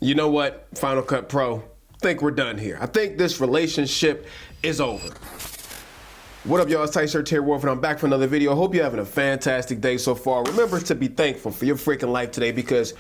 You know what, Final Cut Pro, I think we're done here. I think this relationship is over. What up, y'all? It's Tight Shirt Terry Wolf, and I'm back for another video. I hope you're having a fantastic day so far. Remember to be thankful for your freaking life today, because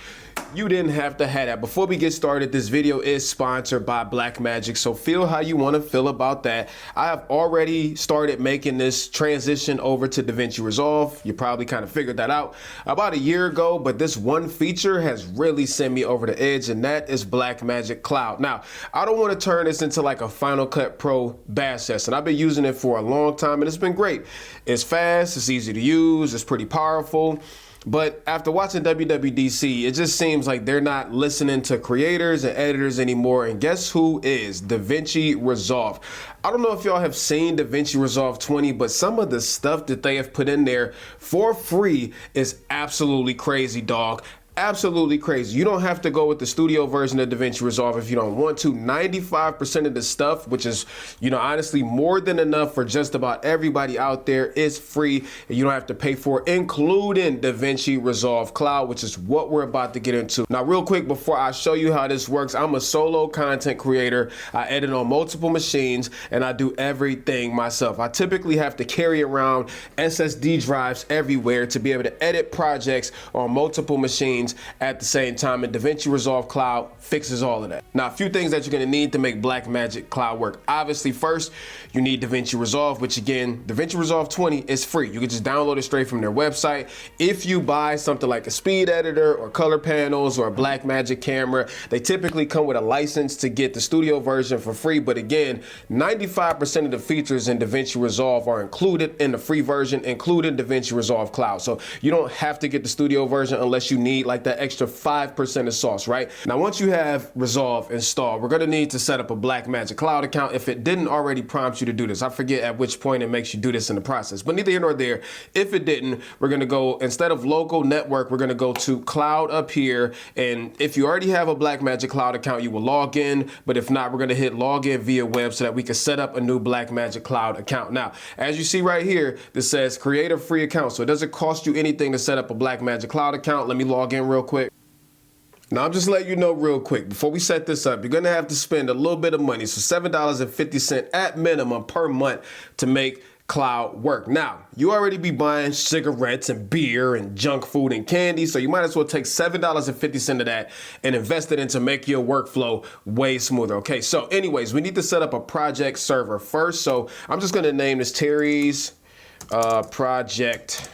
you didn't have to have that. Before we get started, this video is sponsored by Blackmagic, so feel how you want to feel about that. I have already started making this transition over to Davinci Resolve. You probably kind of figured that out about a year ago, but this one feature has really sent me over the edge, and that is Blackmagic Cloud. Now, I don't want to turn this into like a Final Cut Pro bash session. I've been using it for a long time and it's been great. It's fast, it's easy to use, it's pretty powerful. But after watching WWDC, it just seems like they're not listening to creators and editors anymore. And guess who is? Davinci Resolve. I don't know if y'all have seen Davinci Resolve 20, but some of the stuff that they have put in there for free is absolutely crazy, dog. Absolutely crazy. You don't have to go with the studio version of Davinci Resolve if you don't want to. 95% of the stuff, which is, honestly more than enough for just about everybody out there, is free and you don't have to pay for it, including Davinci Resolve Cloud, which is what we're about to get into. Now, real quick, before I show you how this works, I'm a solo content creator. I edit on multiple machines and I do everything myself. I typically have to carry around SSD drives everywhere to be able to edit projects on multiple machines at the same time, and Davinci Resolve Cloud fixes all of that. Now, a few things that you're going to need to make Blackmagic Cloud work. Obviously, first, you need Davinci Resolve, which again, Davinci Resolve 20 is free. You can just download it straight from their website. If you buy something like a speed editor or color panels or a Blackmagic camera, they typically come with a license to get the studio version for free. But again, 95% of the features in Davinci Resolve are included in the free version, including Davinci Resolve Cloud. So you don't have to get the studio version unless you need like that extra 5% of sauce, right? Now, once you have Resolve installed, we're gonna need to set up a Blackmagic Cloud account if it didn't already prompt you to do this. I forget at which point it makes you do this in the process, but neither here nor there. If it didn't, we're gonna go, instead of local network, we're gonna go to cloud up here. And if you already have a Blackmagic Cloud account, you will log in, but if not, we're gonna hit login via web so that we can set up a new Blackmagic Cloud account. Now, as you see right here, this says create a free account. So it doesn't cost you anything to set up a Blackmagic Cloud account. Let me log in real quick. Now, I'm just letting you know real quick, before we set this up, you're gonna have to spend a little bit of money, so $7.50 at minimum per month to make Cloud work. Now, you already be buying cigarettes and beer and junk food and candy, so you might as well take $7.50 of that and invest it into make your workflow way smoother. Okay, so anyways, we need to set up a project server first, so I'm just gonna name this Terry's project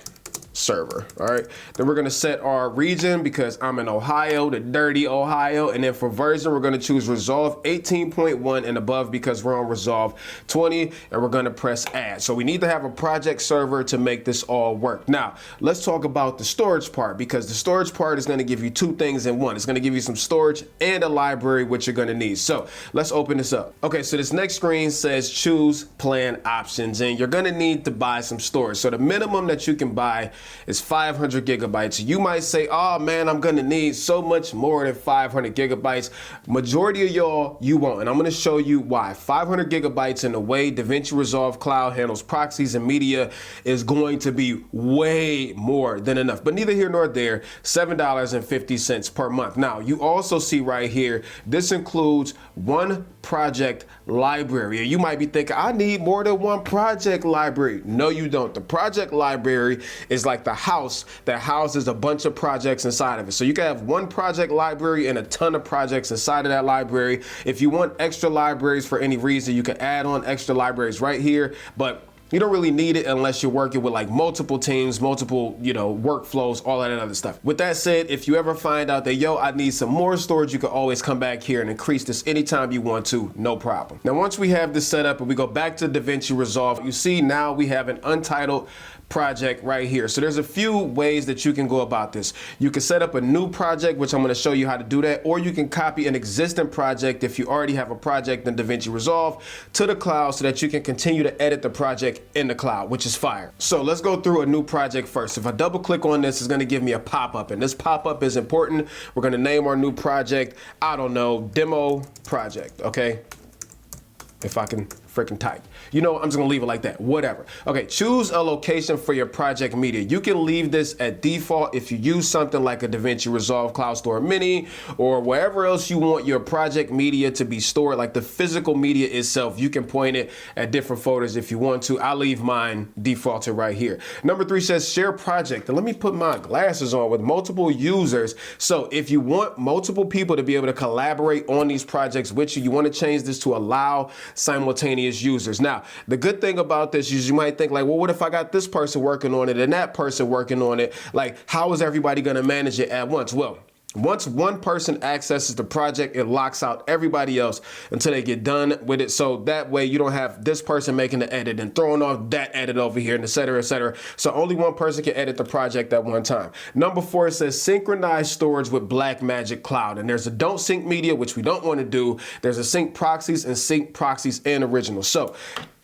server. All right, then we're going to set our region because I'm in Ohio, the dirty Ohio, and then for version we're going to choose Resolve 18.1 and above because we're on Resolve 20, and we're going to press add. So we need to have a project server to make this all work. Now let's talk about the storage part, because the storage part is going to give you two things in one. It's going to give you some storage and a library, which you're going to need. So let's open this up. Okay, so this next screen says choose plan options, and you're going to need to buy some storage. So the minimum that you can buy is 500 gigabytes. You might say, oh man, I'm gonna need so much more than 500 gigabytes. Majority of y'all, you won't, and I'm gonna show you why. 500 gigabytes in the way Davinci Resolve Cloud handles proxies and media is going to be way more than enough. But neither here nor there, $7.50 per month. Now, you also see right here, this includes one project library. You might be thinking, I need more than one project library. No, you don't. The project library is like the house that houses a bunch of projects inside of it. So you can have one project library and a ton of projects inside of that library. If you want extra libraries for any reason, you can add on extra libraries right here, but you don't really need it unless you're working with like multiple teams, multiple, workflows, all that other stuff. With that said, if you ever find out that, yo, I need some more storage, you can always come back here and increase this anytime you want to, no problem. Now, once we have this set up and we go back to Davinci Resolve, you see now we have an untitled project right here. So there's a few ways that you can go about this. You can set up a new project, which I'm going to show you how to do that, or you can copy an existing project if you already have a project in Davinci Resolve to the cloud so that you can continue to edit the project in the cloud, which is fire. So let's go through a new project first. If I double click on this, it's going to give me a pop-up, and this pop-up is important. We're going to name our new project, I don't know, demo project. Okay, if I can freaking tight. You know, I'm just gonna leave it like that, whatever. Okay, choose a location for your project media. You can leave this at default if you use something like a Davinci Resolve Cloud Store Mini or wherever else you want your project media to be stored, like the physical media itself. You can point it at different folders if you want to. I'll leave mine defaulted right here. Number 3 says share project. And let me put my glasses on with multiple users. So if you want multiple people to be able to collaborate on these projects with you, you want to change this to allow simultaneous users. Now, the good thing about this is you might think like, well, what if I got this person working on it and that person working on it? Like, how is everybody going to manage it at once? Well, once one person accesses the project, it locks out everybody else until they get done with it. So that way you don't have this person making the edit and throwing off that edit over here and et cetera, et cetera. So only one person can edit the project at one time. Number 4 says synchronize storage with Blackmagic Cloud. And there's a don't sync media, which we don't want to do. There's a sync proxies and originals. So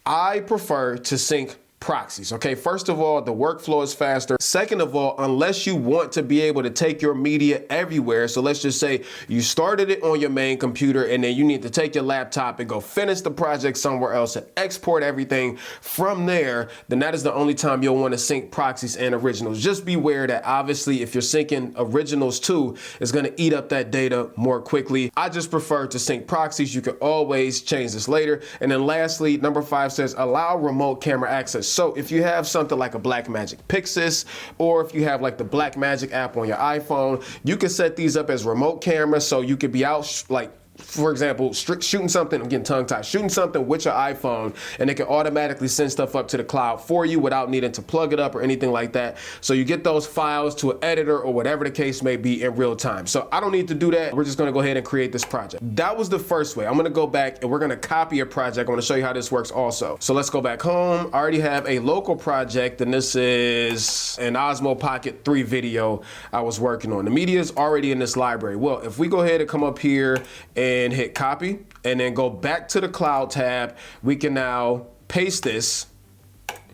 I prefer to sync proxies. Okay, first of all, the workflow is faster. Second of all, unless you want to be able to take your media everywhere, so let's just say you started it on your main computer and then you need to take your laptop and go finish the project somewhere else and export everything from there, then that is the only time you'll want to sync proxies and originals. Just beware that obviously if you're syncing originals too, it's going to eat up that data more quickly. I just prefer to sync proxies. You can always change this later. And then lastly, number 5 says allow remote camera access. So if you have something like a Blackmagic Pixis, or if you have like the Blackmagic app on your iPhone, you can set these up as remote cameras so you could be out like, for example, shooting something, I'm getting tongue-tied, shooting something with your iPhone, and it can automatically send stuff up to the cloud for you without needing to plug it up or anything like that. So you get those files to an editor or whatever the case may be in real time. So I don't need to do that. We're just gonna go ahead and create this project. That was the first way. I'm gonna go back and we're gonna copy a project. I wanna show you how this works also. So let's go back home. I already have a local project, and this is an Osmo Pocket 3 video I was working on. The media is already in this library. Well, if we go ahead and come up here and hit copy and then go back to the cloud tab, we can now paste this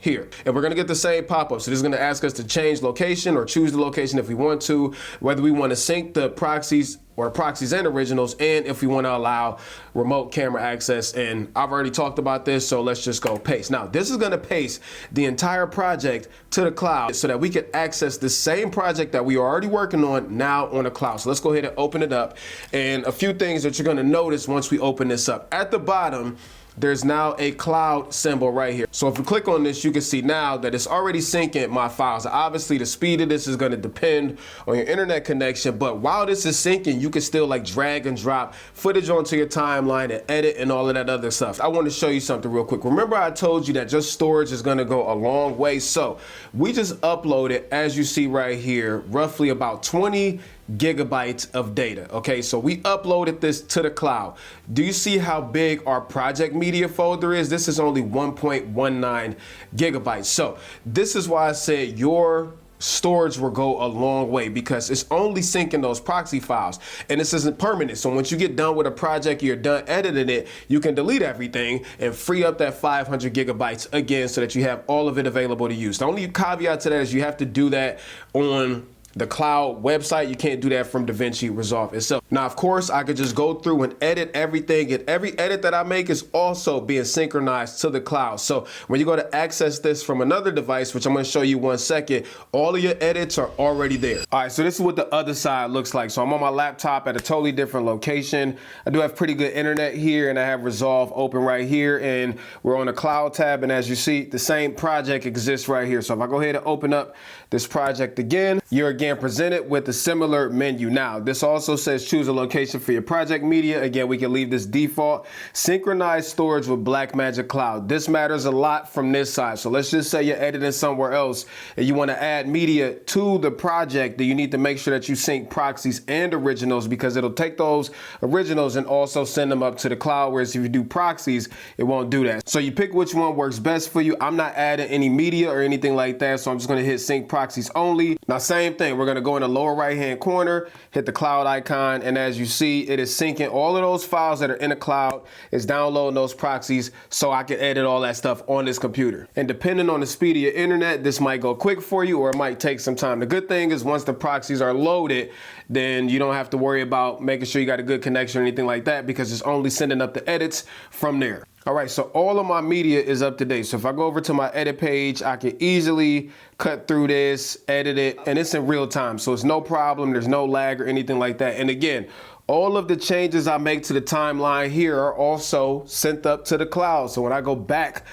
here. And we're gonna get the same pop-up. So this is gonna ask us to change location or choose the location if we want to, whether we wanna sync the proxies or proxies and originals, and if we wanna allow remote camera access. And I've already talked about this, so let's just go paste. Now, this is gonna paste the entire project to the cloud so that we can access the same project that we are already working on now on the cloud. So let's go ahead and open it up. And a few things that you're gonna notice once we open this up. At the bottom, there's now a cloud symbol right here. So if you click on this, you can see now that it's already syncing my files. Obviously, the speed of this is going to depend on your internet connection, but while this is syncing, you can still like drag and drop footage onto your timeline and edit and all of that other stuff. I want to show you something real quick. Remember I told you that just storage is going to go a long way. So we just uploaded, as you see right here, roughly about 20 gigabytes of data. Okay, so we uploaded this to the cloud. Do you see how big our project media folder is? This is only 1.19 gigabytes. So this is why I said your storage will go a long way, because it's only syncing those proxy files, and this isn't permanent. So once you get done with a project, you're done editing it, you can delete everything and free up that 500 gigabytes again so that you have all of it available to use. The only caveat to that is you have to do that on the cloud website. You can't do that from Davinci Resolve itself. Now, of course, I could just go through and edit everything, and every edit that I make is also being synchronized to the cloud. So when you go to access this from another device, which I'm going to show you one second, all of your edits are already there. All right, so this is what the other side looks like. So I'm on my laptop at a totally different location. I do have pretty good internet here, and I have Resolve open right here, and we're on the cloud tab, and as you see, the same project exists right here. So if I go ahead and open up this project again, you're again presented with a similar menu. Now, this also says choose a location for your project media. Again, we can leave this default. Synchronize storage with Blackmagic Cloud. This matters a lot from this side. So let's just say you're editing somewhere else and you want to add media to the project, then you need to make sure that you sync proxies and originals, because it'll take those originals and also send them up to the cloud, whereas if you do proxies, it won't do that. So you pick which one works best for you. I'm not adding any media or anything like that, so I'm just going to hit sync proxies only. Now, same thing. We're going to go in the lower right hand corner, hit the cloud icon, and as you see, it is syncing all of those files that are in the cloud. It's downloading those proxies so I can edit all that stuff on this computer. And depending on the speed of your internet, this might go quick for you or it might take some time. The good thing is once the proxies are loaded, then you don't have to worry about making sure you got a good connection or anything like that, because it's only sending up the edits from there. All right, so all of my media is up to date. So if I go over to my edit page, I can easily cut through this, edit it, and it's in real time. So it's no problem, there's no lag or anything like that. And again, all of the changes I make to the timeline here are also sent up to the cloud. So when I go back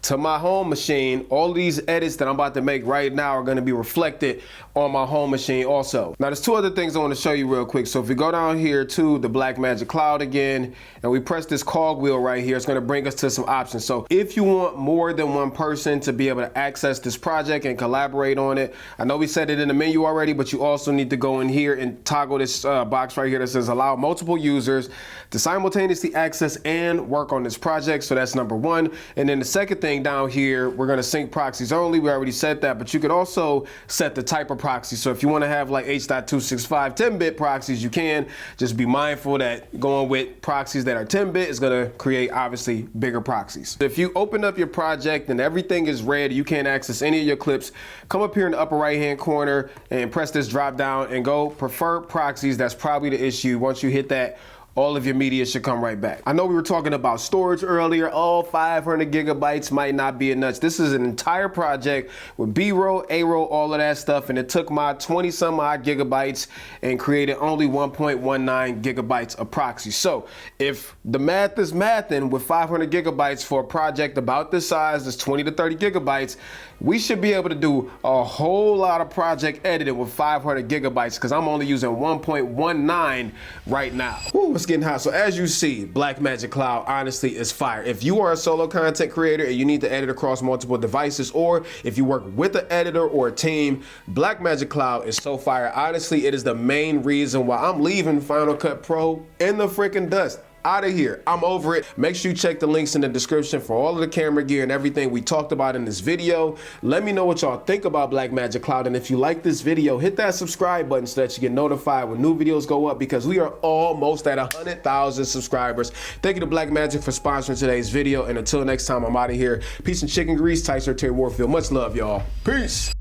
to my home machine, all of these edits that I'm about to make right now are gonna be reflected on my home machine also. Now there's two other things I wanna show you real quick. So if we go down here to the Blackmagic Cloud again, and we press this cogwheel right here, it's gonna bring us to some options. So if you want more than one person to be able to access this project and collaborate on it, I know we said it in the menu already, but you also need to go in here and toggle this box right here that says allow multiple users to simultaneously access and work on this project. So that's number one. And then the second thing down here, we're gonna sync proxies only. We already said that, but you could also set the type of proxy. So if you wanna have like H.265 10-bit proxies, you can. Just be mindful that going with proxies that are 10-bit is gonna create obviously bigger proxies. If you open up your project and everything is red, you can't access any of your clips, come up here in the upper right-hand corner and press this drop down and go prefer proxies. That's probably the issue. Once you hit that, all of your media should come right back. I know we were talking about storage earlier. Oh, 500 gigabytes might not be enough. This is an entire project with B-roll, A-roll, all of that stuff, and it took my 20 some odd gigabytes and created only 1.19 gigabytes of proxy. So if the math is mathing with 500 gigabytes for a project about this size, that's 20 to 30 gigabytes, we should be able to do a whole lot of project editing with 500 gigabytes because I'm only using 1.19 right now. Woo, it's getting hot. So as you see, Blackmagic Cloud honestly is fire. If you are a solo content creator and you need to edit across multiple devices, or if you work with an editor or a team, Blackmagic Cloud is so fire. Honestly, it is the main reason why I'm leaving Final Cut Pro in the freaking dust. Out of here. I'm over it. Make sure you check the links in the description for all of the camera gear and everything we talked about in this video. Let me know what y'all think about Blackmagic Cloud, and if you like this video, hit that subscribe button so that you get notified when new videos go up, because we are almost at 100,000 subscribers. Thank you to Blackmagic for sponsoring today's video, and until next time, I'm out of here. Peace and chicken grease. Tyson Terry Warfield. Much love, y'all. Peace.